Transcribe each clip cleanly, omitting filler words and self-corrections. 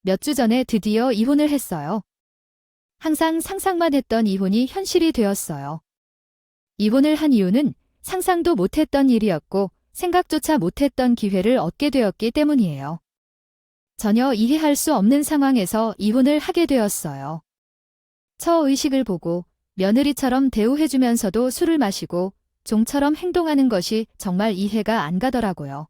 몇 주 전에 드디어 이혼을 했어요. 항상 상상만 했던 이혼이 현실이 되었어요. 이혼을 한 이유는 상상도 못했던 일이었고 생각조차 못했던 기회를 얻게 되었기 때문이에요. 전혀 이해할 수 없는 상황에서 이혼을 하게 되었어요. 처의식을 보고 며느리처럼 대우해주면서도 술을 마시고 종처럼 행동하는 것이 정말 이해가 안 가더라고요.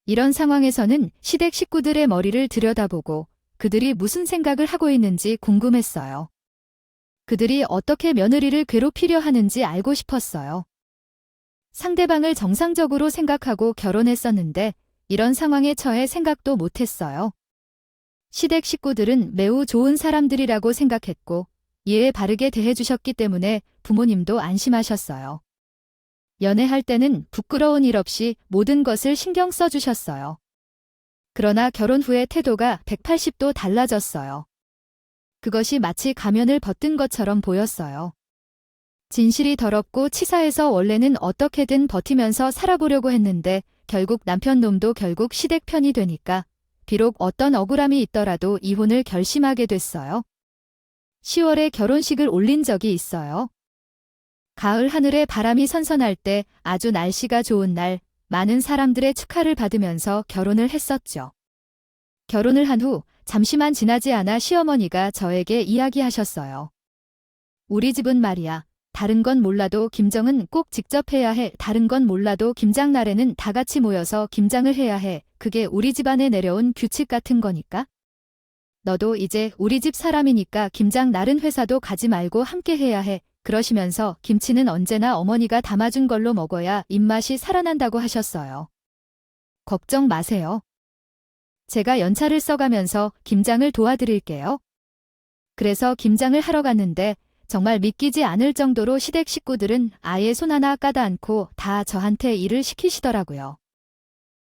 이런 상황에서는 시댁 식구들의 머리를 들여다보고 그들이 무슨 생각을 하고 있는지 궁금했어요. 그들이 어떻게 며느리를 괴롭히려 하는지 알고 싶었어요. 상대방을 정상적으로 생각하고 결혼했었는데 이런 상황에 처해 생각도 못했어요. 시댁 식구들은 매우 좋은 사람들이라고 생각했고 이에 바르게 대해주셨기 때문에 부모님도 안심하셨어요. 연애할 때는 부끄러운 일 없이 모든 것을 신경 써주셨어요. 그러나 결혼 후에 태도가 180도 달라졌어요. 그것이 마치 가면을 벗든 것처럼 보였어요. 진실이 더럽고 치사해서 원래는 어떻게든 버티면서 살아보려고 했는데 결국 남편 놈도 결국 시댁 편이 되니까 비록 어떤 억울함이 있더라도 이혼을 결심하게 됐어요. 10월에 결혼식을 올린 적이 있어요. 가을 하늘에 바람이 선선할 때 아주 날씨가 좋은 날 많은 사람들의 축하를 받으면서 결혼을 했었죠. 결혼을 한 후 잠시만 지나지 않아 시어머니가 저에게 이야기하셨어요. 우리 집은 말이야. 다른 건 몰라도 김정은 꼭 직접 해야 해. 다른 건 몰라도 김장날에는 다 같이 모여서 김장을 해야 해. 그게 우리 집안에 내려온 규칙 같은 거니까. 너도 이제 우리 집 사람이니까 김장날은 회사도 가지 말고 함께 해야 해. 그러시면서 김치는 언제나 어머니가 담아준 걸로 먹어야 입맛이 살아난다고 하셨어요. 걱정 마세요. 제가 연차를 써가면서 김장을 도와드릴게요. 그래서 김장을 하러 갔는데 정말 믿기지 않을 정도로 시댁 식구들은 아예 손 하나 까다 않고 다 저한테 일을 시키시더라고요.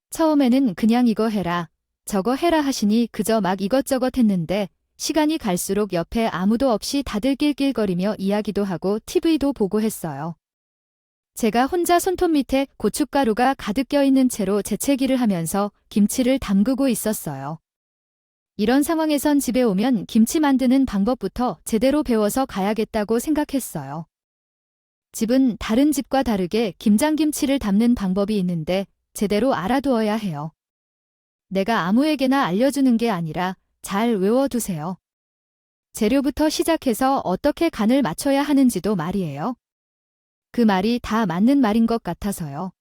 처음에는 그냥 이거 해라, 저거 해라 하시니 그저 막 이것저것 했는데 시간이 갈수록 옆에 아무도 없이 다들 낄낄거리며 이야기도 하고 TV도 보고 했어요. 제가 혼자 손톱 밑에 고춧가루가 가득 껴있는 채로 재채기를 하면서 김치를 담그고 있었어요. 이런 상황에선 집에 오면 김치 만드는 방법부터 제대로 배워서 가야겠다고 생각했어요. 집은 다른 집과 다르게 김장김치를 담는 방법이 있는데 제대로 알아두어야 해요. 내가 아무에게나 알려주는 게 아니라 잘 외워두세요. 재료부터 시작해서 어떻게 간을 맞춰야 하는지도 말이에요. 그 말이 다 맞는 말인 것 같아서요.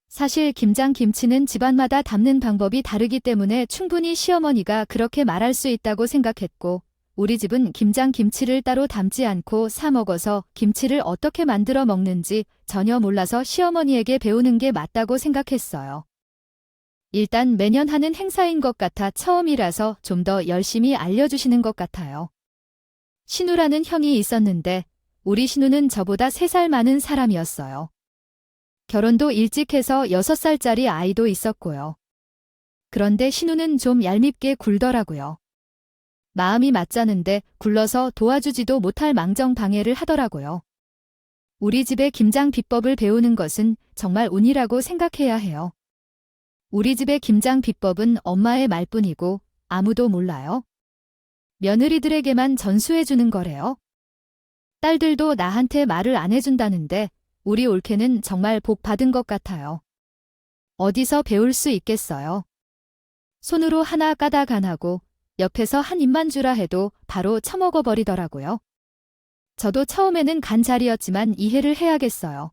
사실 김장김치는 집안마다 담는 방법이 다르기 때문에 충분히 시어머니가 그렇게 말할 수 있다고 생각했고 우리 집은 김장김치를 따로 담지 않고 사 먹어서 김치를 어떻게 만들어 먹는지 전혀 몰라서 시어머니에게 배우는 게 맞다고 생각했어요. 일단 매년 하는 행사인 것 같아 처음이라서 좀 더 열심히 알려주시는 것 같아요. 신우라는 형이 있었는데 우리 신우는 저보다 3살 많은 사람이었어요. 결혼도 일찍 해서 6살짜리 아이도 있었고요. 그런데 신우는 좀 얄밉게 굴더라고요. 마음이 맞자는데 굴러서 도와주지도 못할 망정방해를 하더라고요. 우리 집의 김장 비법을 배우는 것은 정말 운이라고 생각해야 해요. 우리 집의 김장 비법은 엄마의 말뿐이고 아무도 몰라요. 며느리들에게만 전수해주는 거래요. 딸들도 나한테 말을 안 해준다는데 우리 올케는 정말 복 받은 것 같아요. 어디서 배울 수 있겠어요. 손으로 하나 까다 간하고 옆에서 한 입만 주라 해도 바로 처먹어버리더라고요. 저도 처음에는 간잘이었지만 이해를 해야겠어요.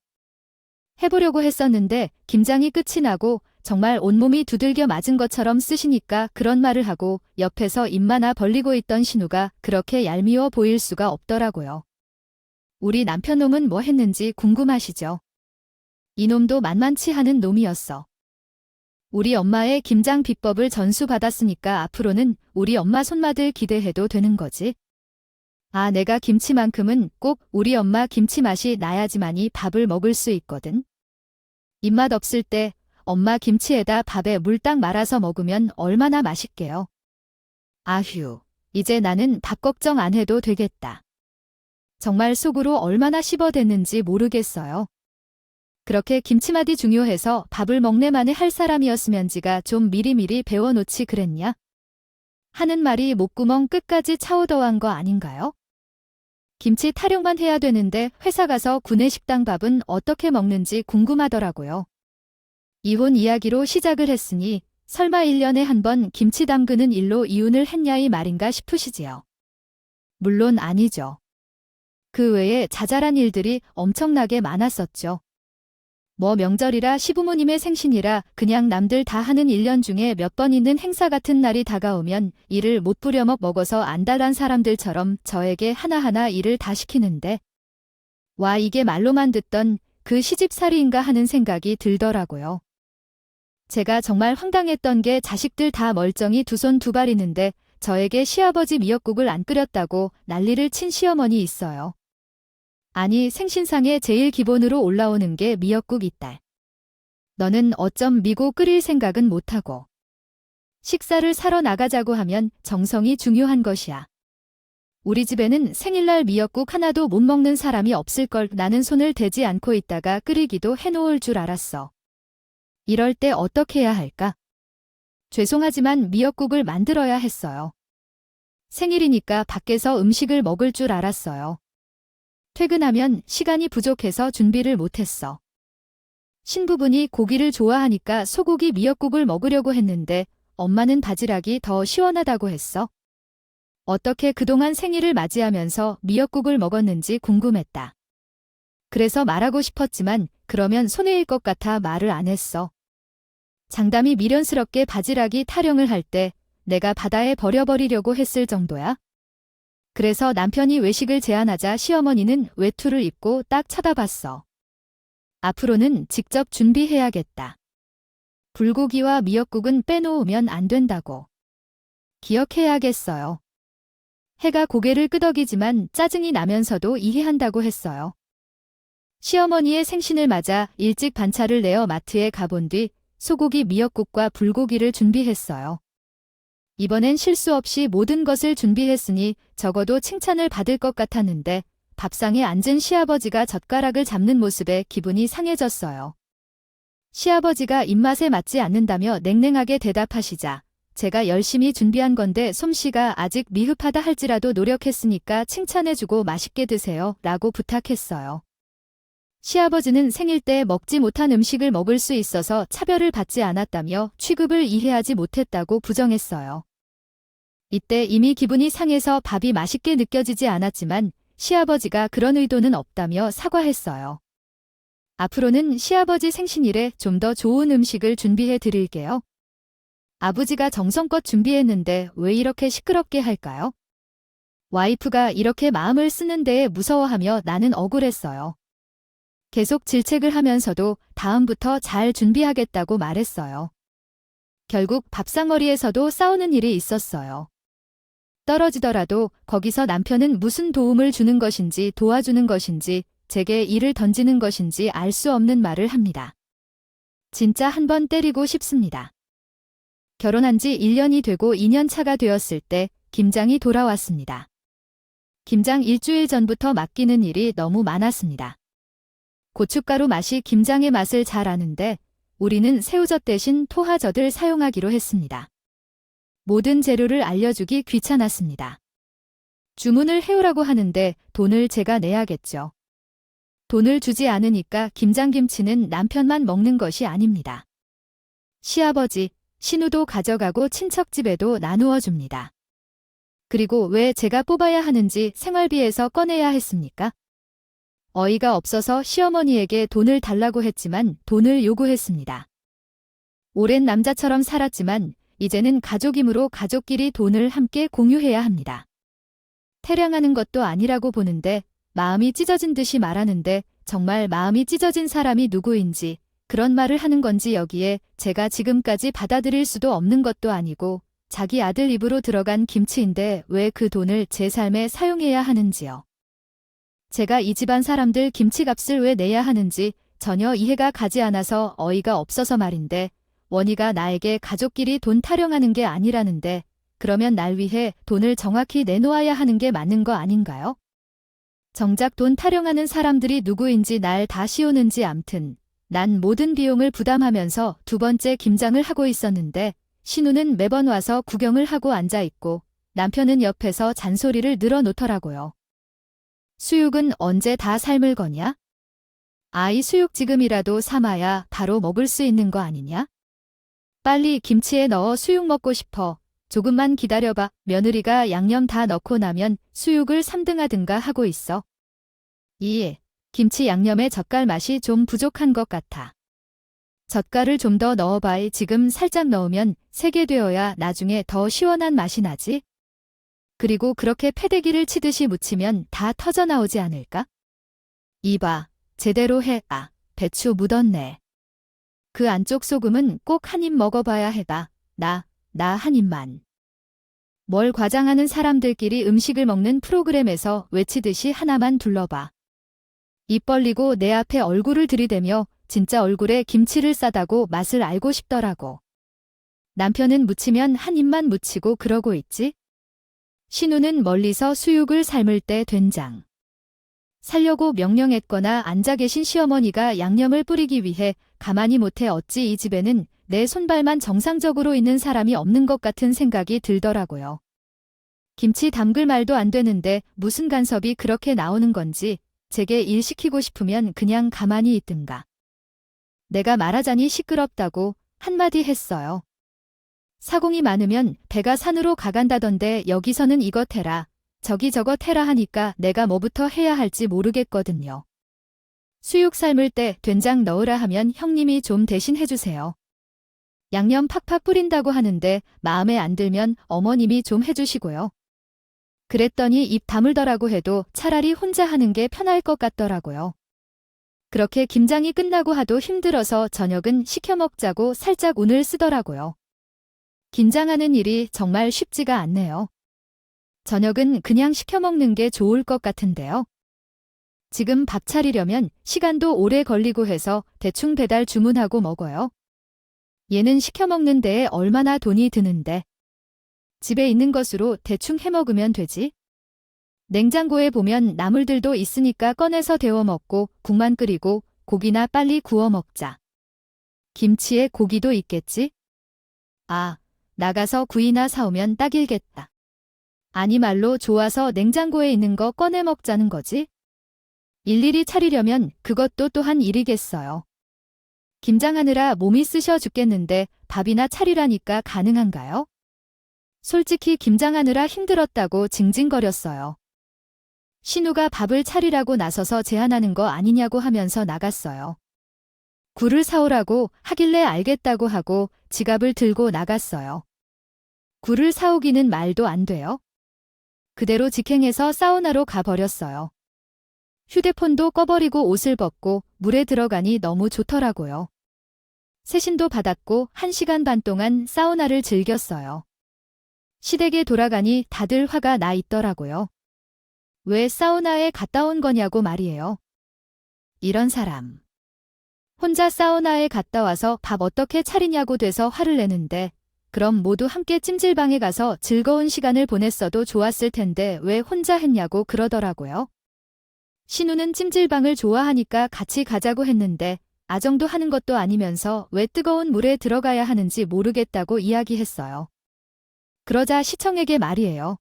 해보려고 했었는데 김장이 끝이 나고 정말 온몸이 두들겨 맞은 것처럼 쓰시니까 그런 말을 하고 옆에서 입마나 벌리고 있던 신우가 그렇게 얄미워 보일 수가 없더라고요. 우리 남편놈은 뭐 했는지 궁금하시죠? 이놈도 만만치 않은 놈이었어. 우리 엄마의 김장 비법을 전수받았으니까 앞으로는 우리 엄마 손맛을 기대해도 되는 거지. 아, 내가 김치만큼은 꼭 우리 엄마 김치 맛이 나야지만이 밥을 먹을 수 있거든. 입맛 없을 때 엄마 김치에다 밥에 물 딱 말아서 먹으면 얼마나 맛있게요. 아휴, 이제 나는 밥 걱정 안 해도 되겠다. 정말 속으로 얼마나 씹어댔는지 모르겠어요. 그렇게 김치맛이 중요해서 밥을 먹네만에 할 사람이었으면지가 좀 미리미리 배워놓지 그랬냐? 하는 말이 목구멍 끝까지 차오더한 거 아닌가요? 김치 타령만 해야 되는데 회사 가서 구내식당 밥은 어떻게 먹는지 궁금하더라고요. 이혼 이야기로 시작을 했으니 설마 1년에 한 번 김치 담그는 일로 이혼을 했냐 이 말인가 싶으시지요. 물론 아니죠. 그 외에 자잘한 일들이 엄청나게 많았었죠. 뭐 명절이라 시부모님의 생신이라 그냥 남들 다 하는 1년 중에 몇 번 있는 행사 같은 날이 다가오면 일을 못 부려먹 먹어서 안달난 사람들처럼 저에게 하나하나 일을 다 시키는데 와 이게 말로만 듣던 그 시집살이인가 하는 생각이 들더라고요. 제가 정말 황당했던 게 자식들 다 멀쩡히 두 손 두 발 있는데 저에게 시아버지 미역국을 안 끓였다고 난리를 친 시어머니 있어요. 아니 생신상에 제일 기본으로 올라오는 게 미역국 이딸. 너는 어쩜 미고 끓일 생각은 못하고. 식사를 사러 나가자고 하면 정성이 중요한 것이야. 우리 집에는 생일날 미역국 하나도 못 먹는 사람이 없을걸. 나는 손을 대지 않고 있다가 끓이기도 해놓을 줄 알았어. 이럴 때 어떻게 해야 할까? 죄송하지만 미역국을 만들어야 했어요. 생일이니까 밖에서 음식을 먹을 줄 알았어요. 퇴근하면 시간이 부족해서 준비를 못했어. 신부분이 고기를 좋아하니까 소고기 미역국을 먹으려고 했는데 엄마는 바지락이 더 시원하다고 했어. 어떻게 그동안 생일을 맞이하면서 미역국을 먹었는지 궁금했다. 그래서 말하고 싶었지만 그러면 손해일 것 같아 말을 안 했어. 장담이 미련스럽게 바지락이 타령을 할 때 내가 바다에 버려버리려고 했을 정도야. 그래서 남편이 외식을 제안하자 시어머니는 외투를 입고 딱 쳐다봤어. 앞으로는 직접 준비해야겠다. 불고기와 미역국은 빼놓으면 안 된다고. 기억해야겠어요. 해가 고개를 끄덕이지만 짜증이 나면서도 이해한다고 했어요. 시어머니의 생신을 맞아 일찍 반차를 내어 마트에 가본 뒤 소고기 미역국과 불고기를 준비했어요. 이번엔 실수 없이 모든 것을 준비했으니 적어도 칭찬을 받을 것 같았는데 밥상에 앉은 시아버지가 젓가락을 잡는 모습에 기분이 상해졌어요. 시아버지가 입맛에 맞지 않는다며 냉랭하게 대답하시자 제가 열심히 준비한 건데 솜씨가 아직 미흡하다 할지라도 노력했으니까 칭찬해주고 맛있게 드세요 라고 부탁했어요. 시아버지는 생일 때 먹지 못한 음식을 먹을 수 있어서 차별을 받지 않았다며 취급을 이해하지 못했다고 부정했어요. 이때 이미 기분이 상해서 밥이 맛있게 느껴지지 않았지만 시아버지가 그런 의도는 없다며 사과했어요. 앞으로는 시아버지 생신일에 좀 더 좋은 음식을 준비해 드릴게요. 아버지가 정성껏 준비했는데 왜 이렇게 시끄럽게 할까요? 와이프가 이렇게 마음을 쓰는 데에 무서워하며 나는 억울했어요. 계속 질책을 하면서도 다음부터 잘 준비하겠다고 말했어요. 결국 밥상머리에서도 싸우는 일이 있었어요. 떨어지더라도 거기서 남편은 무슨 도움을 주는 것인지 도와주는 것인지 제게 일을 던지는 것인지 알 수 없는 말을 합니다. 진짜 한번 때리고 싶습니다. 결혼한 지 1년이 되고 2년 차가 되었을 때 김장이 돌아왔습니다. 김장 일주일 전부터 맡기는 일이 너무 많았습니다. 고춧가루 맛이 김장의 맛을 잘 아는데 우리는 새우젓 대신 토하젓을 사용하기로 했습니다. 모든 재료를 알려주기 귀찮았습니다. 주문을 해오라고 하는데 돈을 제가 내야겠죠. 돈을 주지 않으니까 김장김치는 남편만 먹는 것이 아닙니다. 시아버지, 신우도 가져가고 친척집에도 나누어 줍니다. 그리고 왜 제가 뽑아야 하는지 생활비에서 꺼내야 했습니까? 어이가 없어서 시어머니에게 돈을 달라고 했지만 돈을 요구했습니다. 오랜 남자처럼 살았지만 이제는 가족이므로 가족끼리 돈을 함께 공유해야 합니다. 태량하는 것도 아니라고 보는데 마음이 찢어진 듯이 말하는데 정말 마음이 찢어진 사람이 누구인지 그런 말을 하는 건지 여기에 제가 지금까지 받아들일 수도 없는 것도 아니고 자기 아들 입으로 들어간 김치인데 왜 그 돈을 제 삶에 사용해야 하는지요. 제가 이 집안 사람들 김치값을 왜 내야 하는지 전혀 이해가 가지 않아서 어이가 없어서 말인데 원희가 나에게 가족끼리 돈 타령하는 게 아니라는데 그러면 날 위해 돈을 정확히 내놓아야 하는 게 맞는 거 아닌가요? 정작 돈 타령하는 사람들이 누구인지 날 다 씌우는지 암튼 난 모든 비용을 부담하면서 두 번째 김장을 하고 있었는데 신우는 매번 와서 구경을 하고 앉아있고 남편은 옆에서 잔소리를 늘어놓더라고요. 수육은 언제 다 삶을 거냐? 아이 수육 지금이라도 삶아야 바로 먹을 수 있는 거 아니냐? 빨리 김치에 넣어 수육 먹고 싶어. 조금만 기다려봐. 며느리가 양념 다 넣고 나면 수육을 3등하든가 하고 있어. 김치 양념에 젓갈 맛이 좀 부족한 것 같아. 젓갈을 좀 더 넣어봐. 지금 살짝 넣으면 세게 되어야 나중에 더 시원한 맛이 나지. 그리고 그렇게 패대기를 치듯이 무치면 다 터져 나오지 않을까? 이봐, 제대로 해. 배추 묻었네. 그 안쪽 소금은 꼭 한 입 먹어봐야 해봐. 나 한 입만. 뭘 과장하는 사람들끼리 음식을 먹는 프로그램에서 외치듯이 하나만 둘러봐. 입 벌리고 내 앞에 얼굴을 들이대며 진짜 얼굴에 김치를 싸다고 맛을 알고 싶더라고. 남편은 무치면 한 입만 무치고 그러고 있지. 신우는 멀리서 수육을 삶을 때 된장 살려고 명령했거나 앉아 계신 시어머니가 양념을 뿌리기 위해 가만히 못해 어찌 이 집에는 내 손발만 정상적으로 있는 사람이 없는 것 같은 생각이 들더라고요. 김치 담글 말도 안 되는데 무슨 간섭이 그렇게 나오는 건지 제게 일 시키고 싶으면 그냥 가만히 있든가. 내가 말하자니 시끄럽다고 한마디 했어요. 사공이 많으면 배가 산으로 가간다던데 여기서는 이것 해라, 저기 저것 해라 하니까 내가 뭐부터 해야 할지 모르겠거든요. 수육 삶을 때 된장 넣으라 하면 형님이 좀 대신 해주세요. 양념 팍팍 뿌린다고 하는데 마음에 안 들면 어머님이 좀 해주시고요. 그랬더니 입 다물더라고 해도 차라리 혼자 하는 게 편할 것 같더라고요. 그렇게 김장이 끝나고 하도 힘들어서 저녁은 시켜 먹자고 살짝 운을 쓰더라고요. 김장하는 일이 정말 쉽지가 않네요. 저녁은 그냥 시켜 먹는 게 좋을 것 같은데요. 지금 밥 차리려면 시간도 오래 걸리고 해서 대충 배달 주문하고 먹어요. 얘는 시켜 먹는 데에 얼마나 돈이 드는데. 집에 있는 것으로 대충 해 먹으면 되지. 냉장고에 보면 나물들도 있으니까 꺼내서 데워 먹고 국만 끓이고 고기나 빨리 구워 먹자. 김치에 고기도 있겠지? 나가서 구이나 사오면 딱일겠다. 아니 말로 좋아서 냉장고에 있는 거 꺼내 먹자는 거지? 일일이 차리려면 그것도 또한 일이겠어요. 김장하느라 몸이 쑤셔 죽겠는데 밥이나 차리라니까 가능한가요? 솔직히 김장하느라 힘들었다고 징징거렸어요. 신우가 밥을 차리라고 나서서 제안하는 거 아니냐고 하면서 나갔어요. 굴을 사오라고 하길래 알겠다고 하고 지갑을 들고 나갔어요. 굴을 사오기는 말도 안 돼요. 그대로 직행해서 사우나로 가버렸어요. 휴대폰도 꺼버리고 옷을 벗고 물에 들어가니 너무 좋더라고요. 세신도 받았고 1시간 반 동안 사우나를 즐겼어요. 시댁에 돌아가니 다들 화가 나 있더라고요. 왜 사우나에 갔다 온 거냐고 말이에요. 이런 사람. 혼자 사우나에 갔다 와서 밥 어떻게 차리냐고 돼서 화를 내는데 그럼 모두 함께 찜질방에 가서 즐거운 시간을 보냈어도 좋았을 텐데 왜 혼자 했냐고 그러더라고요. 신우는 찜질방을 좋아하니까 같이 가자고 했는데 아정도 하는 것도 아니면서 왜 뜨거운 물에 들어가야 하는지 모르겠다고 이야기했어요. 그러자 시청에게 말이에요.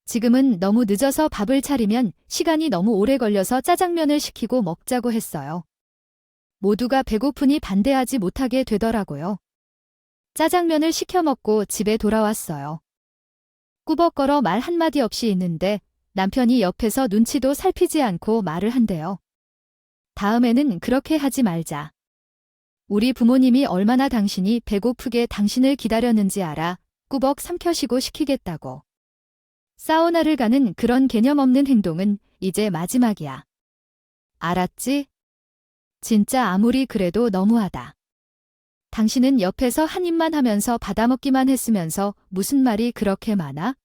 지금은 너무 늦어서 밥을 차리면 시간이 너무 오래 걸려서 짜장면을 시키고 먹자고 했어요. 모두가 배고프니 반대하지 못하게 되더라고요. 짜장면을 시켜 먹고 집에 돌아왔어요. 꾸벅거려 말 한마디 없이 있는데 남편이 옆에서 눈치도 살피지 않고 말을 한대요. 다음에는 그렇게 하지 말자. 우리 부모님이 얼마나 당신이 배고프게 당신을 기다렸는지 알아. 꾸벅 삼켜시고 시키겠다고. 사우나를 가는 그런 개념 없는 행동은 이제 마지막이야. 알았지? 진짜 아무리 그래도 너무하다. 당신은 옆에서 한 입만 하면서 받아먹기만 했으면서 무슨 말이 그렇게 많아?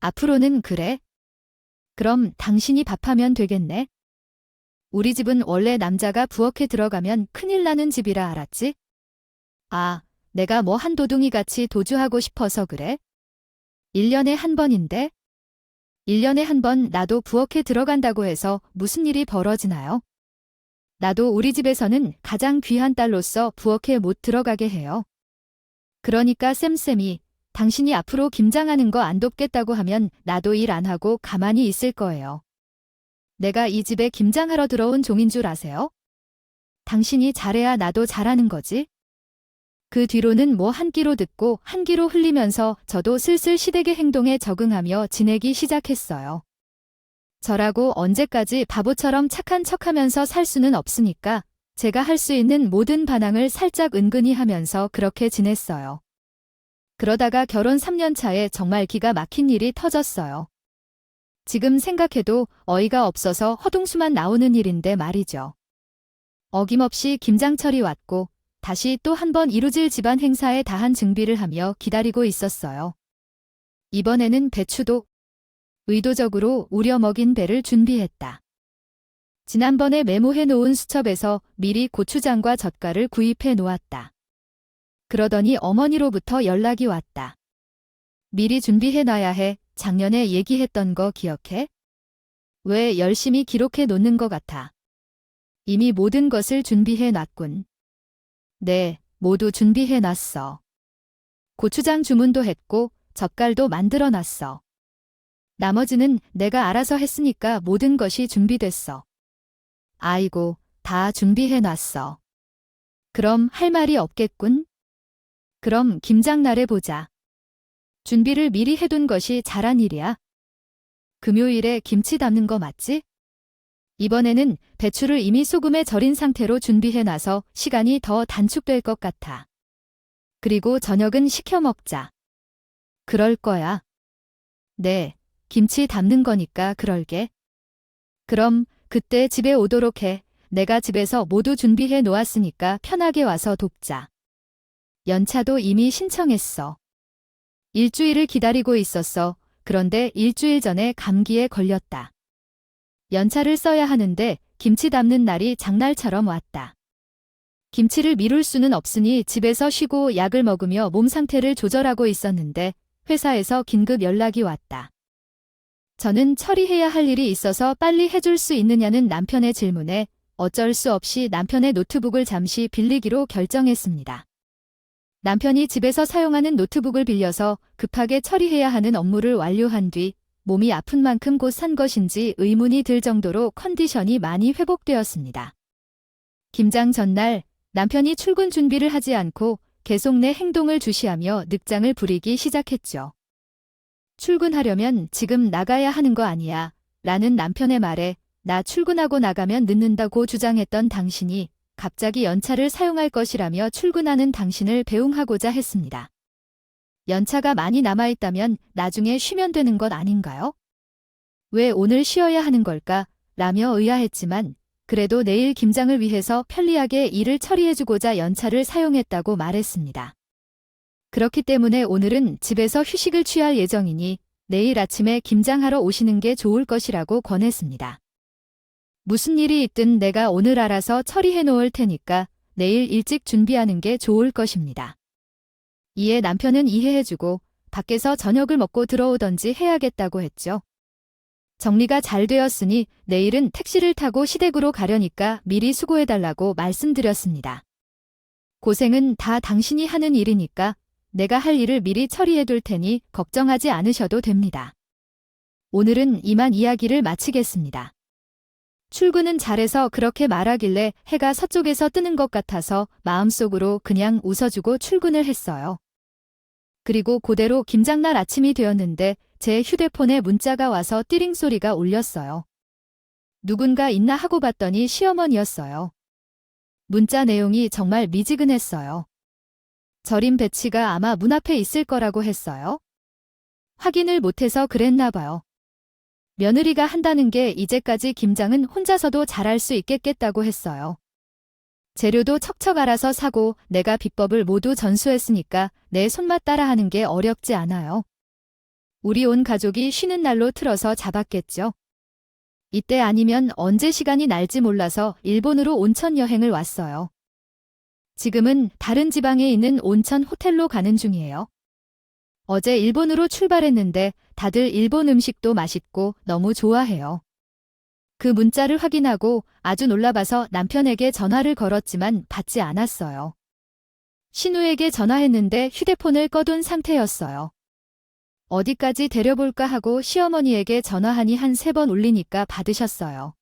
앞으로는 그래? 그럼 당신이 밥하면 되겠네? 우리 집은 원래 남자가 부엌에 들어가면 큰일 나는 집이라 알았지? 내가 뭐 한도둥이같이 도주하고 싶어서 그래? 1년에 한 번인데? 1년에 한 번 나도 부엌에 들어간다고 해서 무슨 일이 벌어지나요? 나도 우리 집에서는 가장 귀한 딸로서 부엌에 못 들어가게 해요. 그러니까 쌤쌤이 당신이 앞으로 김장하는 거 안 돕겠다고 하면 나도 일 안 하고 가만히 있을 거예요. 내가 이 집에 김장하러 들어온 종인 줄 아세요? 당신이 잘해야 나도 잘하는 거지? 그 뒤로는 뭐 한 끼로 듣고 한 끼로 흘리면서 저도 슬슬 시댁의 행동에 적응하며 지내기 시작했어요. 저라고 언제까지 바보처럼 착한 척하면서 살 수는 없으니까 제가 할 수 있는 모든 반항을 살짝 은근히 하면서 그렇게 지냈어요. 그러다가 결혼 3년 차에 정말 기가 막힌 일이 터졌어요. 지금 생각해도 어이가 없어서 허둥수만 나오는 일인데 말이죠. 어김없이 김장철이 왔고 다시 또 한 번 이루질 집안 행사에 다한 증비를 하며 기다리고 있었어요. 이번에는 배추도 의도적으로 우려먹인 배를 준비했다. 지난번에 메모해 놓은 수첩에서 미리 고추장과 젓갈을 구입해 놓았다. 그러더니 어머니로부터 연락이 왔다. 미리 준비해 놔야 해. 작년에 얘기했던 거 기억해? 왜 열심히 기록해 놓는 것 같아. 이미 모든 것을 준비해 놨군. 네, 모두 준비해 놨어. 고추장 주문도 했고 젓갈도 만들어 놨어. 나머지는 내가 알아서 했으니까 모든 것이 준비됐어. 아이고, 다 준비해 놨어. 그럼 할 말이 없겠군? 그럼 김장날에 보자. 준비를 미리 해둔 것이 잘한 일이야. 금요일에 김치 담는 거 맞지? 이번에는 배추를 이미 소금에 절인 상태로 준비해놔서 시간이 더 단축될 것 같아. 그리고 저녁은 시켜 먹자. 그럴 거야. 네, 김치 담는 거니까 그럴게. 그럼 그때 집에 오도록 해. 내가 집에서 모두 준비해 놓았으니까 편하게 와서 돕자. 연차도 이미 신청했어. 일주일을 기다리고 있었어. 그런데 일주일 전에 감기에 걸렸다. 연차를 써야 하는데 김치 담는 날이 장날처럼 왔다. 김치를 미룰 수는 없으니 집에서 쉬고 약을 먹으며 몸 상태를 조절하고 있었는데 회사에서 긴급 연락이 왔다. 저는 처리해야 할 일이 있어서 빨리 해줄 수 있느냐는 남편의 질문에 어쩔 수 없이 남편의 노트북을 잠시 빌리기로 결정했습니다. 남편이 집에서 사용하는 노트북을 빌려서 급하게 처리해야 하는 업무를 완료한 뒤 몸이 아픈 만큼 곧 산 것인지 의문이 들 정도로 컨디션이 많이 회복되었습니다. 김장 전날 남편이 출근 준비를 하지 않고 계속 내 행동을 주시하며 늑장을 부리기 시작했죠. 출근하려면 지금 나가야 하는 거 아니야 라는 남편의 말에 나 출근하고 나가면 늦는다고 주장했던 당신이 갑자기 연차를 사용할 것이라며 출근하는 당신을 배웅하고자 했습니다. 연차가 많이 남아있다면 나중에 쉬면 되는 것 아닌가요? 왜 오늘 쉬어야 하는 걸까? 라며 의아했지만 그래도 내일 김장을 위해서 편리하게 일을 처리해주고자 연차를 사용했다고 말했습니다. 그렇기 때문에 오늘은 집에서 휴식을 취할 예정이니 내일 아침에 김장하러 오시는 게 좋을 것이라고 권했습니다. 무슨 일이 있든 내가 오늘 알아서 처리해 놓을 테니까 내일 일찍 준비하는 게 좋을 것입니다. 이에 남편은 이해해주고 밖에서 저녁을 먹고 들어오던지 해야겠다고 했죠. 정리가 잘 되었으니 내일은 택시를 타고 시댁으로 가려니까 미리 수고해달라고 말씀드렸습니다. 고생은 다 당신이 하는 일이니까 내가 할 일을 미리 처리해둘 테니 걱정하지 않으셔도 됩니다. 오늘은 이만 이야기를 마치겠습니다. 출근은 잘해서 그렇게 말하길래 해가 서쪽에서 뜨는 것 같아서 마음속으로 그냥 웃어주고 출근을 했어요. 그리고 그대로 김장날 아침이 되었는데 제 휴대폰에 문자가 와서 띠링 소리가 울렸어요. 누군가 있나 하고 봤더니 시어머니였어요. 문자 내용이 정말 미지근했어요. 절인 배치가 아마 문 앞에 있을 거라고 했어요. 확인을 못해서 그랬나 봐요. 며느리가 한다는 게 이제까지 김장은 혼자서도 잘할 수 있겠다고 했어요. 재료도 척척 알아서 사고 내가 비법을 모두 전수했으니까 내 손맛 따라하는 게 어렵지 않아요. 우리 온 가족이 쉬는 날로 틀어서 잡았겠죠. 이때 아니면 언제 시간이 날지 몰라서 일본으로 온천 여행을 왔어요. 지금은 다른 지방에 있는 온천 호텔로 가는 중이에요. 어제 일본으로 출발했는데 다들 일본 음식도 맛있고 너무 좋아해요. 그 문자를 확인하고 아주 놀라봐서 남편에게 전화를 걸었지만 받지 않았어요. 신우에게 전화했는데 휴대폰을 꺼둔 상태였어요. 어디까지 데려볼까 하고 시어머니에게 전화하니 한 3번 울리니까 받으셨어요.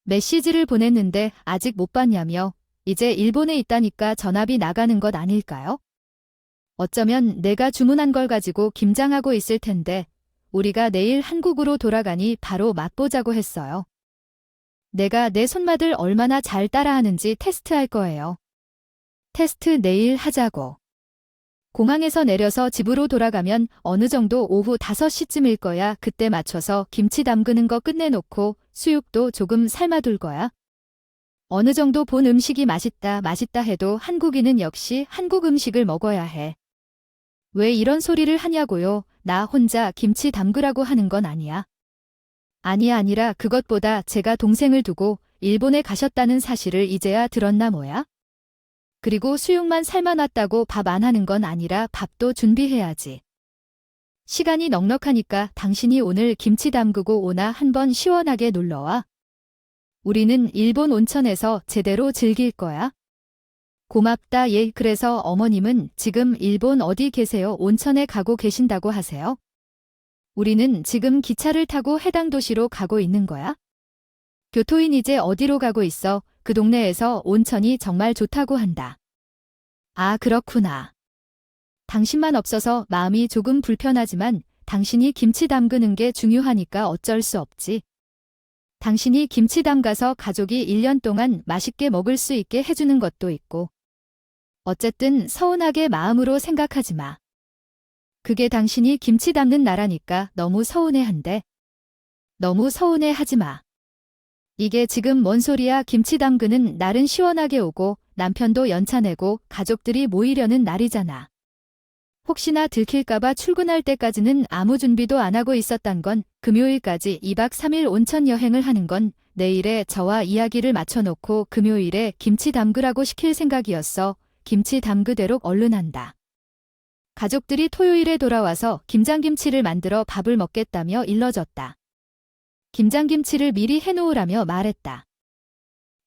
메시지를 보냈는데 아직 못 봤냐며 이제 일본에 있다니까 전압이 나가는 것 아닐까요? 어쩌면 내가 주문한 걸 가지고 김장하고 있을 텐데 우리가 내일 한국으로 돌아가니 바로 맛보자고 했어요. 내가 내 손맛을 얼마나 잘 따라하는지 테스트할 거예요. 테스트 내일 하자고. 공항에서 내려서 집으로 돌아가면 어느 정도 오후 5시쯤일 거야. 그때 맞춰서 김치 담그는 거 끝내놓고 수육도 조금 삶아둘 거야. 어느 정도 본 음식이 맛있다 해도 한국인은 역시 한국 음식을 먹어야 해. 왜 이런 소리를 하냐고요? 나 혼자 김치 담그라고 하는 건 아니야. 아니라 그것보다 제가 동생을 두고 일본에 가셨다는 사실을 이제야 들었나 뭐야? 그리고 수육만 삶아놨다고 밥 안 하는 건 아니라 밥도 준비해야지. 시간이 넉넉하니까 당신이 오늘 김치 담그고 오나 한번 시원하게 놀러와. 우리는 일본 온천에서 제대로 즐길 거야. 고맙다 예. 그래서 어머님은 지금 일본 어디 계세요? 온천에 가고 계신다고 하세요? 우리는 지금 기차를 타고 해당 도시로 가고 있는 거야? 교토인 이제 어디로 가고 있어? 그 동네에서 온천이 정말 좋다고 한다. 아, 그렇구나. 당신만 없어서 마음이 조금 불편하지만 당신이 김치 담그는 게 중요하니까 어쩔 수 없지. 당신이 김치 담가서 가족이 1년 동안 맛있게 먹을 수 있게 해주는 것도 있고. 어쨌든 서운하게 마음으로 생각하지 마. 그게 당신이 김치 담는 나라니까 너무 서운해한데. 너무 서운해하지 마. 이게 지금 뭔 소리야. 김치 담그는 날은 시원하게 오고 남편도 연차 내고 가족들이 모이려는 날이잖아. 혹시나 들킬까봐 출근할 때까지는 아무 준비도 안 하고 있었단 건 금요일까지 2박 3일 온천 여행을 하는 건 내일에 저와 이야기를 맞춰놓고 금요일에 김치 담그라고 시킬 생각이었어. 김치 담그대로 얼른 한다. 가족들이 토요일에 돌아와서 김장김치를 만들어 밥을 먹겠다며 일러줬다. 김장김치를 미리 해놓으라며 말했다.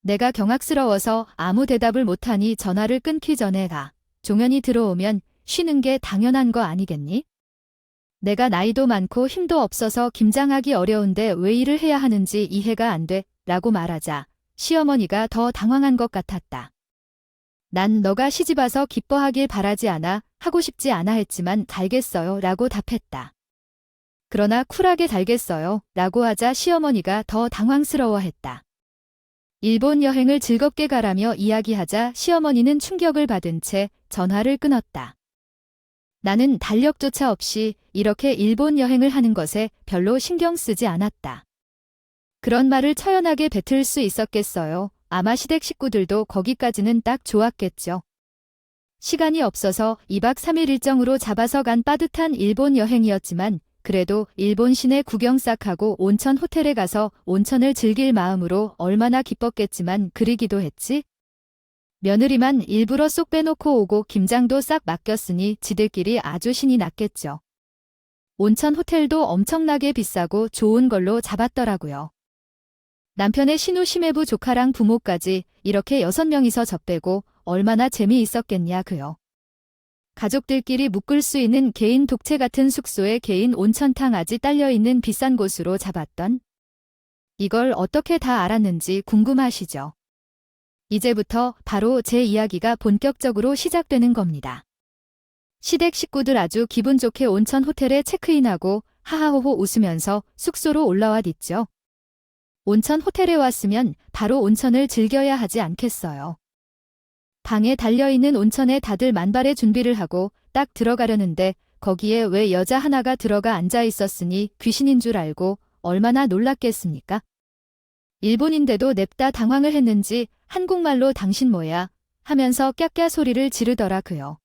내가 경악스러워서 아무 대답을 못하니 전화를 끊기 전에 종현이 들어오면 쉬는 게 당연한 거 아니겠니? 내가 나이도 많고 힘도 없어서 김장하기 어려운데 왜 일을 해야 하는지 이해가 안 돼 라고 말하자 시어머니가 더 당황한 것 같았다. 난 너가 시집와서 기뻐하길 바라지 않아 하고 싶지 않아 했지만 달겠어요 라고 답했다. 그러나 쿨하게 달겠어요 라고 하자 시어머니가 더 당황스러워했다. 일본 여행을 즐겁게 가라며 이야기하자 시어머니는 충격을 받은 채 전화를 끊었다. 나는 달력조차 없이 이렇게 일본 여행을 하는 것에 별로 신경 쓰지 않았다. 그런 말을 처연하게 뱉을 수 있었겠어요. 아마 시댁 식구들도 거기까지는 딱 좋았겠죠. 시간이 없어서 2박 3일 일정으로 잡아서 간 빠듯한 일본 여행이었지만 그래도 일본 시내 구경 싹 하고 온천 호텔에 가서 온천을 즐길 마음으로 얼마나 기뻤겠지만 그리기도 했지. 며느리만 일부러 쏙 빼놓고 오고 김장도 싹 맡겼으니 지들끼리 아주 신이 났겠죠. 온천 호텔도 엄청나게 비싸고 좋은 걸로 잡았더라고요. 남편의 신우 시매부 조카랑 부모까지 이렇게 6명이서 저 빼고 얼마나 재미있었겠냐고요. 가족들끼리 묶을 수 있는 개인 독채 같은 숙소에 개인 온천탕아지 딸려있는 비싼 곳으로 잡았던. 이걸 어떻게 다 알았는지 궁금하시죠? 이제부터 바로 제 이야기가 본격적으로 시작되는 겁니다. 시댁 식구들 아주 기분 좋게 온천 호텔에 체크인하고 하하호호 웃으면서 숙소로 올라와 있죠. 온천 호텔에 왔으면 바로 온천을 즐겨야 하지 않겠어요. 방에 달려있는 온천에 다들 만발의 준비를 하고 딱 들어가려는데 거기에 왜 여자 하나가 들어가 앉아 있었으니 귀신인 줄 알고 얼마나 놀랐겠습니까? 일본인데도 냅다 당황을 했는지 한국말로 당신 뭐야 하면서 깍깍 소리를 지르더라고요.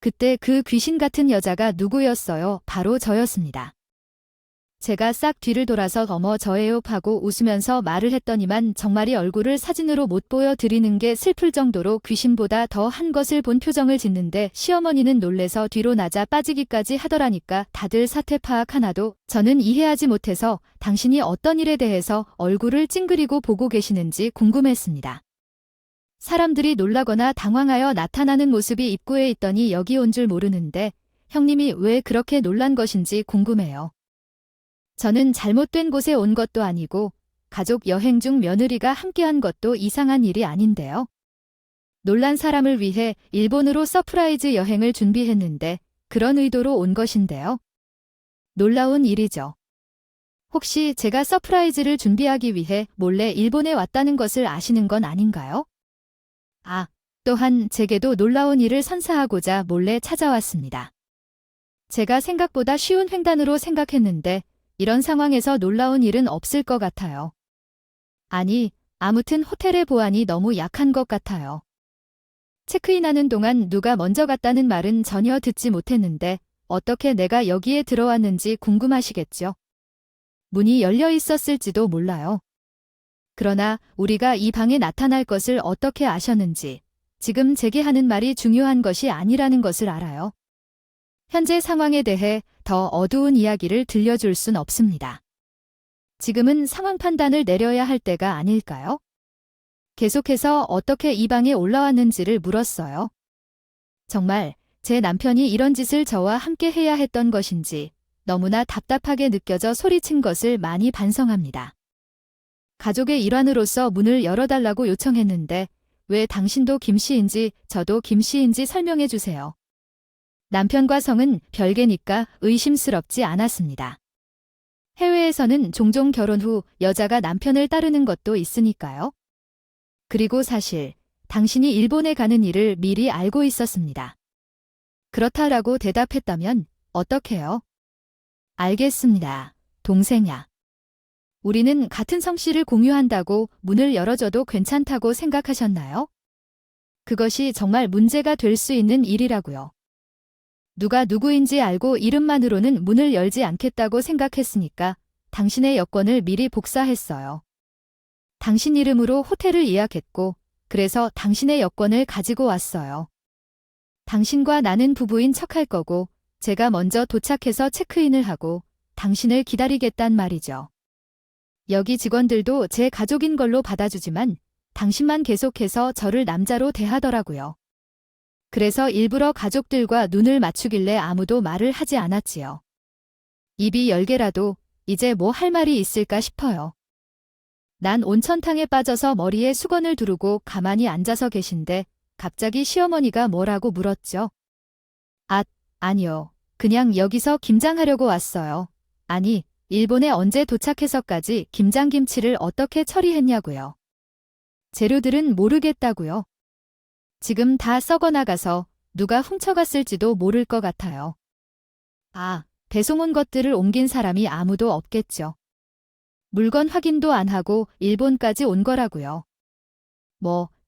그때 그 귀신 같은 여자가 누구였어요? 바로 저였습니다. 제가 싹 뒤를 돌아서 어머 저예요 하고 웃으면서 말을 했더니만 정말이 얼굴을 사진으로 못 보여드리는 게 슬플 정도로 귀신보다 더 한 것을 본 표정을 짓는데 시어머니는 놀래서 뒤로 나자 빠지기까지 하더라니까 다들 사태 파악 하나도 저는 이해하지 못해서 당신이 어떤 일에 대해서 얼굴을 찡그리고 보고 계시는지 궁금했습니다. 사람들이 놀라거나 당황하여 나타나는 모습이 입구에 있더니 여기 온 줄 모르는데 형님이 왜 그렇게 놀란 것인지 궁금해요. 저는 잘못된 곳에 온 것도 아니고 가족 여행 중 며느리가 함께한 것도 이상한 일이 아닌데요. 놀란 사람을 위해 일본으로 서프라이즈 여행을 준비했는데 그런 의도로 온 것인데요. 놀라운 일이죠. 혹시 제가 서프라이즈를 준비하기 위해 몰래 일본에 왔다는 것을 아시는 건 아닌가요? 또한 제게도 놀라운 일을 선사하고자 몰래 찾아왔습니다. 제가 생각보다 쉬운 횡단으로 생각했는데 이런 상황에서 놀라운 일은 없을 것 같아요. 아무튼 호텔의 보안이 너무 약한 것 같아요. 체크인하는 동안 누가 먼저 갔다는 말은 전혀 듣지 못했는데 어떻게 내가 여기에 들어왔는지 궁금하시겠죠? 문이 열려 있었을지도 몰라요. 그러나 우리가 이 방에 나타날 것을 어떻게 아셨는지 지금 제게 하는 말이 중요한 것이 아니라는 것을 알아요. 현재 상황에 대해 더 어두운 이야기를 들려줄 순 없습니다. 지금은 상황 판단을 내려야 할 때가 아닐까요? 계속해서 어떻게 이 방에 올라왔는지를 물었어요. 정말 제 남편이 이런 짓을 저와 함께 해야 했던 것인지 너무나 답답하게 느껴져 소리친 것을 많이 반성합니다. 가족의 일환으로서 문을 열어달라고 요청했는데 왜 당신도 김씨인지 저도 김씨인지 설명해 주세요. 남편과 성은 별개니까 의심스럽지 않았습니다. 해외에서는 종종 결혼 후 여자가 남편을 따르는 것도 있으니까요. 그리고 사실 당신이 일본에 가는 일을 미리 알고 있었습니다. 그렇다라고 대답했다면 어떡해요? 알겠습니다. 동생야. 우리는 같은 성씨를 공유한다고 문을 열어줘도 괜찮다고 생각하셨나요? 그것이 정말 문제가 될 수 있는 일이라고요. 누가 누구인지 알고 이름만으로는 문을 열지 않겠다고 생각했으니까 당신의 여권을 미리 복사했어요. 당신 이름으로 호텔을 예약했고 그래서 당신의 여권을 가지고 왔어요. 당신과 나는 부부인 척할 거고 제가 먼저 도착해서 체크인을 하고 당신을 기다리겠단 말이죠. 여기 직원들도 제 가족인 걸로 받아주지만 당신만 계속해서 저를 남자로 대하더라고요. 그래서 일부러 가족들과 눈을 맞추길래 아무도 말을 하지 않았지요. 입이 10개라도 이제 뭐 할 말이 있을까 싶어요. 난 온천탕에 빠져서 머리에 수건을 두르고 가만히 앉아서 계신데 갑자기 시어머니가 뭐라고 물었죠. 아니요. 그냥 여기서 김장하려고 왔어요. 아니, 일본에 언제 도착해서까지 김장김치를 어떻게 처리했냐고요. 재료들은 모르겠다고요. 지금 다 썩어나가서 누가 훔쳐갔을지도 모를 것 같아요. 배송 온 것들을 옮긴 사람이 아무도 없겠죠. 물건 확인도 안 하고 일본까지 온 거라고요.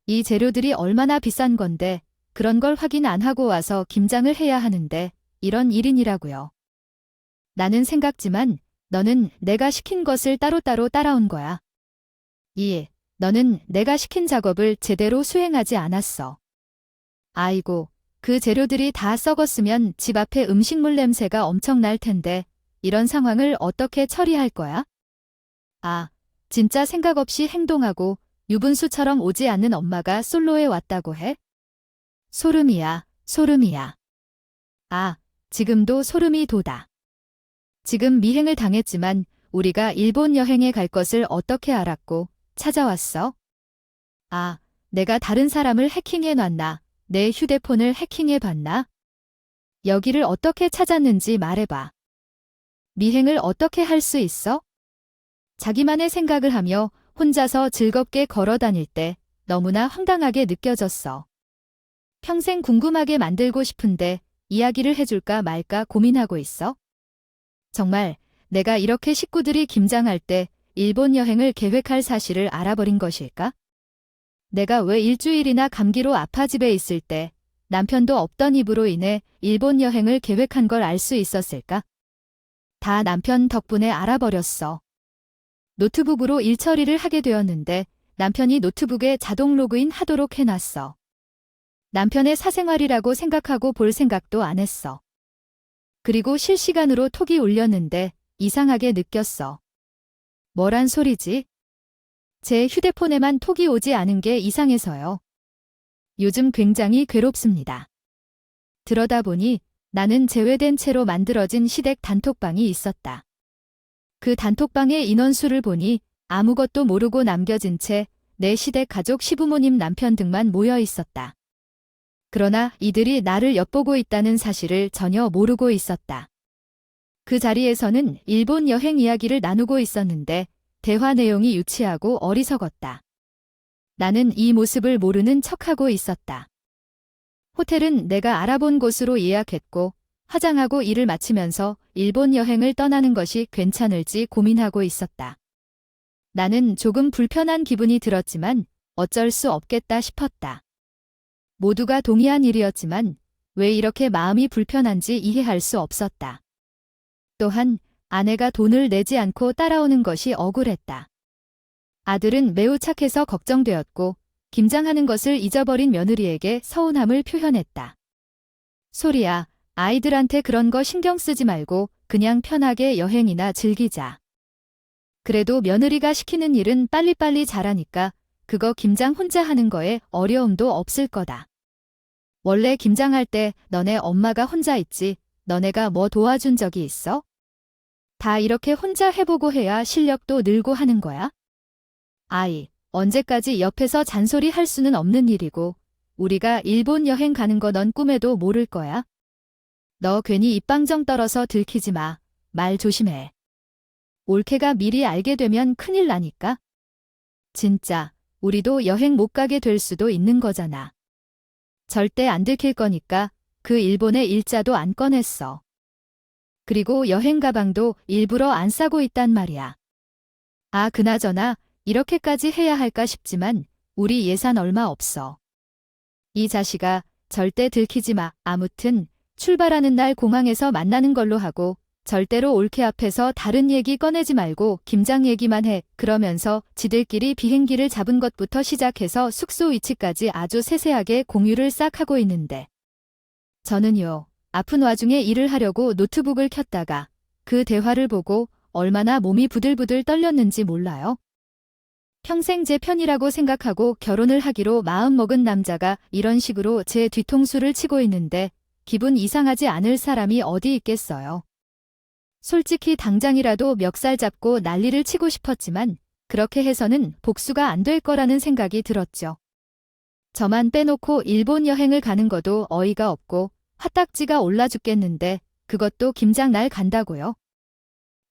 이 재료들이 얼마나 비싼 건데 그런 걸 확인 안 하고 와서 김장을 해야 하는데 이런 일인이라고요. 나는 생각지만 너는 내가 시킨 것을 따로따로 따라온 거야. 너는 내가 시킨 작업을 제대로 수행하지 않았어. 아이고, 그 재료들이 다 썩었으면 집 앞에 음식물 냄새가 엄청 날 텐데 이런 상황을 어떻게 처리할 거야? 진짜 생각 없이 행동하고 유분수처럼 오지 않는 엄마가 솔로에 왔다고 해? 소름이야, 소름이야. 지금도 소름이 돋아. 지금 미행을 당했지만 우리가 일본 여행에 갈 것을 어떻게 알았고 찾아왔어? 내가 다른 사람을 해킹해놨나? 내 휴대폰을 해킹해봤나? 여기를 어떻게 찾았는지 말해봐. 미행을 어떻게 할 수 있어? 자기만의 생각을 하며 혼자서 즐겁게 걸어다닐 때 너무나 황당하게 느껴졌어. 평생 궁금하게 만들고 싶은데 이야기를 해줄까 말까 고민하고 있어. 정말 내가 이렇게 식구들이 김장할 때 일본 여행을 계획할 사실을 알아버린 것일까? 내가 왜 일주일이나 감기로 아파 집에 있을 때 남편도 없던 입으로 인해 일본 여행을 계획한 걸 알 수 있었을까? 다 남편 덕분에 알아버렸어. 노트북으로 일 처리를 하게 되었는데 남편이 노트북에 자동 로그인 하도록 해놨어. 남편의 사생활이라고 생각하고 볼 생각도 안 했어. 그리고 실시간으로 톡이 울렸는데 이상하게 느꼈어. 뭐란 소리지? 제 휴대폰에만 톡이 오지 않은 게 이상해서요. 요즘 굉장히 괴롭습니다. 들어다 보니 나는 제외된 채로 만들어진 시댁 단톡방이 있었다. 그 단톡방의 인원수를 보니 아무것도 모르고 남겨진 채 내 시댁 가족 시부모님 남편 등만 모여 있었다. 그러나 이들이 나를 엿보고 있다는 사실을 전혀 모르고 있었다. 그 자리에서는 일본 여행 이야기를 나누고 있었는데 대화 내용이 유치하고 어리석었다. 나는 이 모습을 모르는 척하고 있었다. 호텔은 내가 알아본 곳으로 예약했고 화장하고 일을 마치면서 일본 여행을 떠나는 것이 괜찮을지 고민하고 있었다. 나는 조금 불편한 기분이 들었지만 어쩔 수 없겠다 싶었다. 모두가 동의한 일이었지만 왜 이렇게 마음이 불편한지 이해할 수 없었다. 또한 아내가 돈을 내지 않고 따라오는 것이 억울했다. 아들은 매우 착해서 걱정되었고 김장하는 것을 잊어버린 며느리에게 서운함을 표현했다. 소리야, 아이들한테 그런 거 신경 쓰지 말고 그냥 편하게 여행이나 즐기자. 그래도 며느리가 시키는 일은 빨리빨리 잘하니까 그거 김장 혼자 하는 거에 어려움도 없을 거다. 원래 김장할 때 너네 엄마가 혼자 있지 너네가 뭐 도와준 적이 있어? 다 이렇게 혼자 해보고 해야 실력도 늘고 하는 거야? 아이, 언제까지 옆에서 잔소리 할 수는 없는 일이고 우리가 일본 여행 가는 거 넌 꿈에도 모를 거야. 너 괜히 입방정 떨어서 들키지 마. 말 조심해. 올케가 미리 알게 되면 큰일 나니까. 진짜 우리도 여행 못 가게 될 수도 있는 거잖아. 절대 안 들킬 거니까 그 일본의 일자도 안 꺼냈어. 그리고 여행 가방도 일부러 안 싸고 있단 말이야. 아, 그나저나 이렇게까지 해야 할까 싶지만 우리 예산 얼마 없어. 이 자식아, 절대 들키지 마. 아무튼 출발하는 날 공항에서 만나는 걸로 하고 절대로 올케 앞에서 다른 얘기 꺼내지 말고 김장 얘기만 해. 그러면서 지들끼리 비행기를 잡은 것부터 시작해서 숙소 위치까지 아주 세세하게 공유를 싹 하고 있는데 저는요, 아픈 와중에 일을 하려고 노트북을 켰다가 그 대화를 보고 얼마나 몸이 부들부들 떨렸는지 몰라요. 평생 제 편이라고 생각하고 결혼을 하기로 마음먹은 남자가 이런 식으로 제 뒤통수를 치고 있는데 기분 이상하지 않을 사람이 어디 있겠어요. 솔직히 당장이라도 멱살 잡고 난리를 치고 싶었지만 그렇게 해서는 복수가 안 될 거라는 생각이 들었죠. 저만 빼놓고 일본 여행을 가는 것도 어이가 없고 화딱지가 올라 죽겠는데 그것도 김장날 간다고요.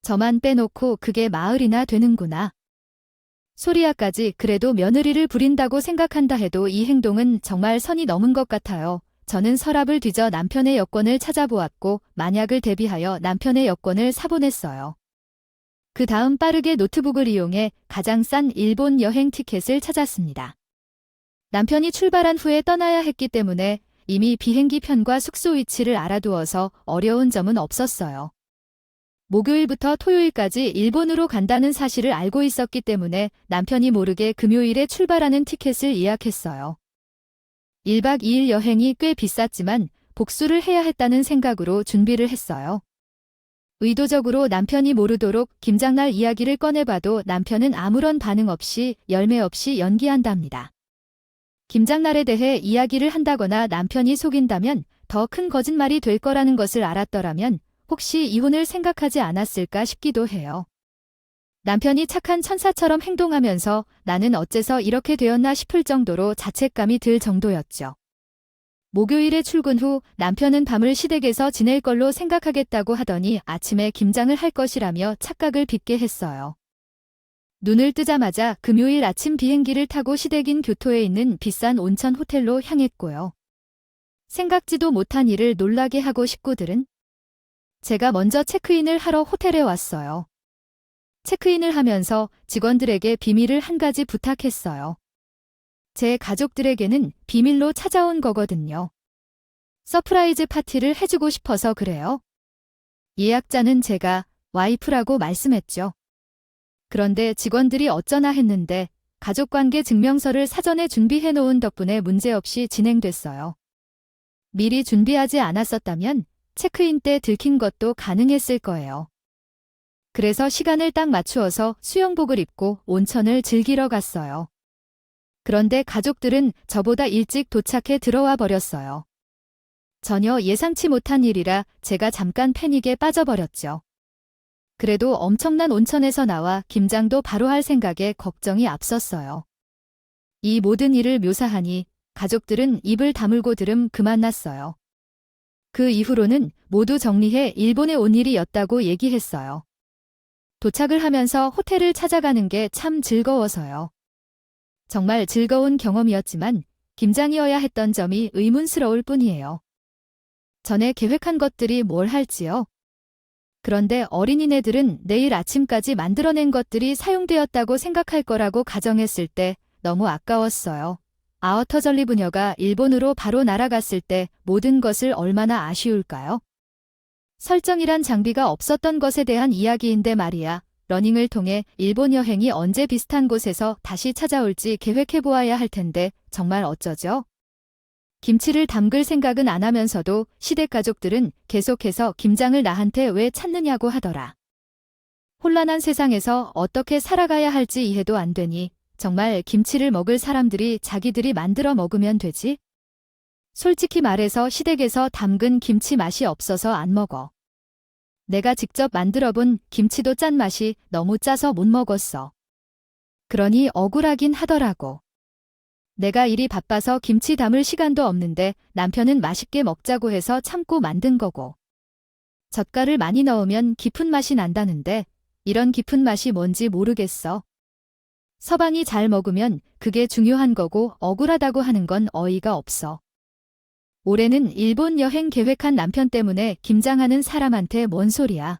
저만 빼놓고 그게 마을이나 되는구나. 소리야까지 그래도 며느리를 부린다고 생각한다 해도 이 행동은 정말 선이 넘은 것 같아요. 저는 서랍을 뒤져 남편의 여권을 찾아보았고 만약을 대비하여 남편의 여권을 사보냈어요. 그 다음 빠르게 노트북을 이용해 가장 싼 일본 여행 티켓을 찾았습니다. 남편이 출발한 후에 떠나야 했기 때문에 이미 비행기 편과 숙소 위치를 알아두어서 어려운 점은 없었어요. 목요일부터 토요일까지 일본으로 간다는 사실을 알고 있었기 때문에 남편이 모르게 금요일에 출발하는 티켓을 예약했어요. 1박 2일 여행이 꽤 비쌌지만 복수를 해야 했다는 생각으로 준비를 했어요. 의도적으로 남편이 모르도록 김장날 이야기를 꺼내봐도 남편은 아무런 반응 없이 열매 없이 연기한답니다. 김장날에 대해 이야기를 한다거나 남편이 속인다면 더 큰 거짓말이 될 거라는 것을 알았더라면 혹시 이혼을 생각하지 않았을까 싶기도 해요. 남편이 착한 천사처럼 행동하면서 나는 어째서 이렇게 되었나 싶을 정도로 자책감이 들 정도였죠. 목요일에 출근 후 남편은 밤을 시댁에서 지낼 걸로 생각하겠다고 하더니 아침에 김장을 할 것이라며 착각을 빚게 했어요. 눈을 뜨자마자 금요일 아침 비행기를 타고 시댁인 교토에 있는 비싼 온천 호텔로 향했고요. 생각지도 못한 일을 놀라게 하고 식구들은 제가 먼저 체크인을 하러 호텔에 왔어요. 체크인을 하면서 직원들에게 비밀을 한 가지 부탁했어요. 제 가족들에게는 비밀로 찾아온 거거든요. 서프라이즈 파티를 해주고 싶어서 그래요. 예약자는 제가 와이프라고 말씀했죠. 그런데 직원들이 어쩌나 했는데 가족관계 증명서를 사전에 준비해 놓은 덕분에 문제없이 진행됐어요. 미리 준비하지 않았었다면 체크인 때 들킨 것도 가능했을 거예요. 그래서 시간을 딱 맞추어서 수영복을 입고 온천을 즐기러 갔어요. 그런데 가족들은 저보다 일찍 도착해 들어와 버렸어요. 전혀 예상치 못한 일이라 제가 잠깐 패닉에 빠져버렸죠. 그래도 엄청난 온천에서 나와 김장도 바로 할 생각에 걱정이 앞섰어요. 이 모든 일을 묘사하니 가족들은 입을 다물고 들음 그만 났어요. 그 이후로는 모두 정리해 일본에 온 일이었다고 얘기했어요. 도착을 하면서 호텔을 찾아가는 게 참 즐거워서요. 정말 즐거운 경험이었지만 김장이어야 했던 점이 의문스러울 뿐이에요. 전에 계획한 것들이 뭘 할지요? 그런데 어린이네들은 내일 아침까지 만들어낸 것들이 사용되었다고 생각할 거라고 가정했을 때 너무 아까웠어요. 아어터절리 부녀가 일본으로 바로 날아갔을 때 모든 것을 얼마나 아쉬울까요? 설정이란 장비가 없었던 것에 대한 이야기인데 말이야. 러닝을 통해 일본 여행이 언제 비슷한 곳에서 다시 찾아올지 계획해보아야 할 텐데 정말 어쩌죠? 김치를 담글 생각은 안 하면서도 시댁 가족들은 계속해서 김장을 나한테 왜 찾느냐고 하더라. 혼란한 세상에서 어떻게 살아가야 할지 이해도 안 되니 정말 김치를 먹을 사람들이 자기들이 만들어 먹으면 되지? 솔직히 말해서 시댁에서 담근 김치 맛이 없어서 안 먹어. 내가 직접 만들어본 김치도 짠맛이 너무 짜서 못 먹었어. 그러니 억울하긴 하더라고. 내가 일이 바빠서 김치 담을 시간도 없는데 남편은 맛있게 먹자고 해서 참고 만든 거고. 젓갈을 많이 넣으면 깊은 맛이 난다는데 이런 깊은 맛이 뭔지 모르겠어. 서방이 잘 먹으면 그게 중요한 거고 억울하다고 하는 건 어이가 없어. 올해는 일본 여행 계획한 남편 때문에 김장하는 사람한테 뭔 소리야.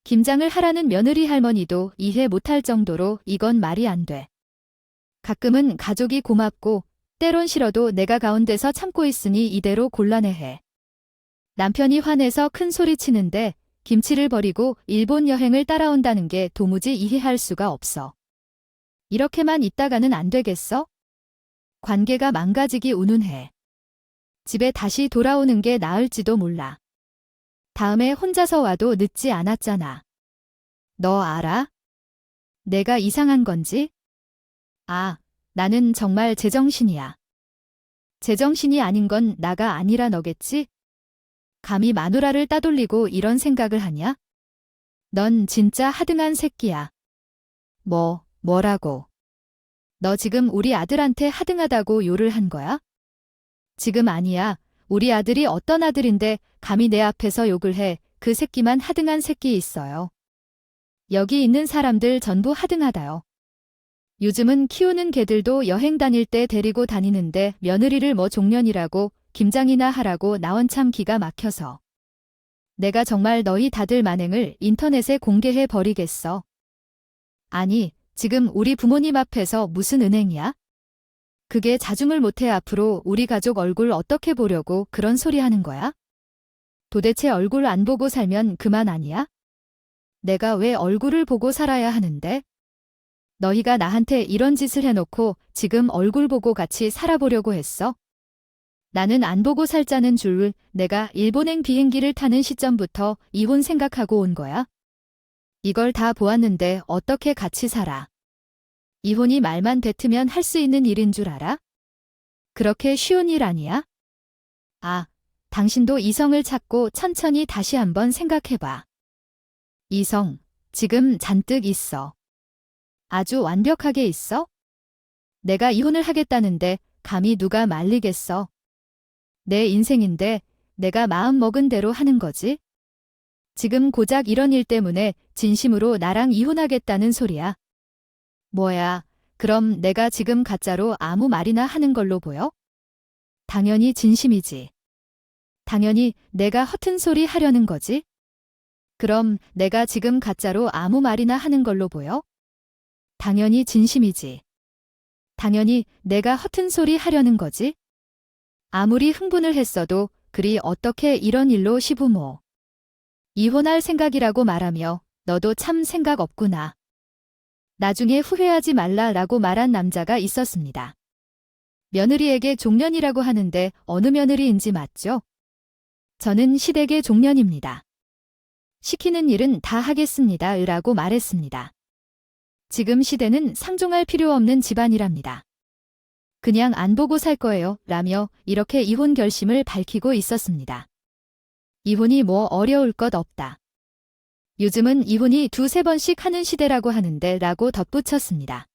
김장을 하라는 며느리 할머니도 이해 못할 정도로 이건 말이 안 돼. 가끔은 가족이 고맙고 때론 싫어도 내가 가운데서 참고 있으니 이대로 곤란해해. 남편이 화내서 큰 소리 치는데 김치를 버리고 일본 여행을 따라온다는 게 도무지 이해할 수가 없어. 이렇게만 있다가는 안 되겠어? 관계가 망가지기 운운해. 집에 다시 돌아오는 게 나을지도 몰라. 다음에 혼자서 와도 늦지 않았잖아. 너 알아? 내가 이상한 건지? 아, 나는 정말 제정신이야. 제정신이 아닌 건 나가 아니라 너겠지? 감히 마누라를 따돌리고 이런 생각을 하냐? 넌 진짜 하등한 새끼야. 뭐라고? 너 지금 우리 아들한테 하등하다고 요를 한 거야? 지금 아니야. 우리 아들이 어떤 아들인데 감히 내 앞에서 욕을 해. 그 새끼만 하등한 새끼 있어요. 여기 있는 사람들 전부 하등하다요. 요즘은 키우는 개들도 여행 다닐 때 데리고 다니는데 며느리를 뭐 종년이라고 김장이나 하라고 나원참 기가 막혀서. 내가 정말 너희 다들 만행을 인터넷에 공개해 버리겠어. 아니, 지금 우리 부모님 앞에서 무슨 은행이야? 그게 자중을 못해 앞으로 우리 가족 얼굴 어떻게 보려고 그런 소리 하는 거야? 도대체 얼굴 안 보고 살면 그만 아니야? 내가 왜 얼굴을 보고 살아야 하는데? 너희가 나한테 이런 짓을 해놓고 지금 얼굴 보고 같이 살아보려고 했어? 나는 안 보고 살자는 줄 내가 일본행 비행기를 타는 시점부터 이혼 생각하고 온 거야? 이걸 다 보았는데 어떻게 같이 살아? 이혼이 말만 뱉으면 할 수 있는 일인 줄 알아? 그렇게 쉬운 일 아니야? 아, 당신도 이성을 찾고 천천히 다시 한번 생각해봐. 이성, 지금 잔뜩 있어. 아주 완벽하게 있어? 내가 이혼을 하겠다는데 감히 누가 말리겠어? 내 인생인데 내가 마음 먹은 대로 하는 거지? 지금 고작 이런 일 때문에 진심으로 나랑 이혼하겠다는 소리야. 뭐야, 그럼 내가 지금 가짜로 아무 말이나 하는 걸로 보여? 당연히 진심이지. 당연히 내가 허튼 소리 하려는 거지? 그럼 내가 지금 가짜로 아무 말이나 하는 걸로 보여? 당연히 진심이지. 당연히 내가 허튼 소리 하려는 거지? 아무리 흥분을 했어도 그리 어떻게 이런 일로 시부모. 이혼할 생각이라고 말하며 너도 참 생각 없구나. 나중에 후회하지 말라라고 말한 남자가 있었습니다. 며느리에게 종년이라고 하는데 어느 며느리인지 맞죠? 저는 시댁의 종년입니다. 시키는 일은 다 하겠습니다. 라고 말했습니다. 지금 시대는 상종할 필요 없는 집안이랍니다. 그냥 안 보고 살 거예요. 라며 이렇게 이혼 결심을 밝히고 있었습니다. 이혼이 뭐 어려울 것 없다. 요즘은 이혼이 두세 번씩 하는 시대라고 하는데 라고 덧붙였습니다.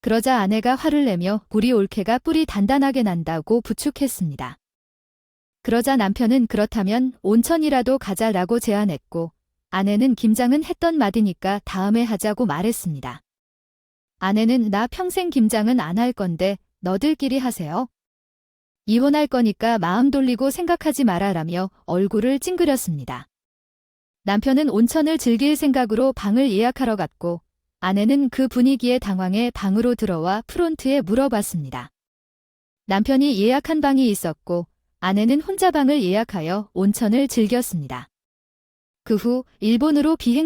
그러자 아내가 화를 내며 우리 올케가 뿌리 단단하게 난다고 부축했습니다. 그러자 남편은 그렇다면 온천이라도 가자라고 제안했고 아내는 김장은 했던 말이니까 다음에 하자고 말했습니다. 아내는 나 평생 김장은 안 할 건데 너들끼리 하세요. 이혼할 거니까 마음 돌리고 생각하지 마라라며 얼굴을 찡그렸습니다. 남편은 온천을 즐길 생각으로 방을 예약하러 갔고 아내는 그 분위기에 당황해 방으로 들어와 프론트에 물어봤습니다. 남편이 예약한 방이 있었고 아내는 혼자 방을 예약하여 온천을 즐겼습니다. 그 후 일본으로 비행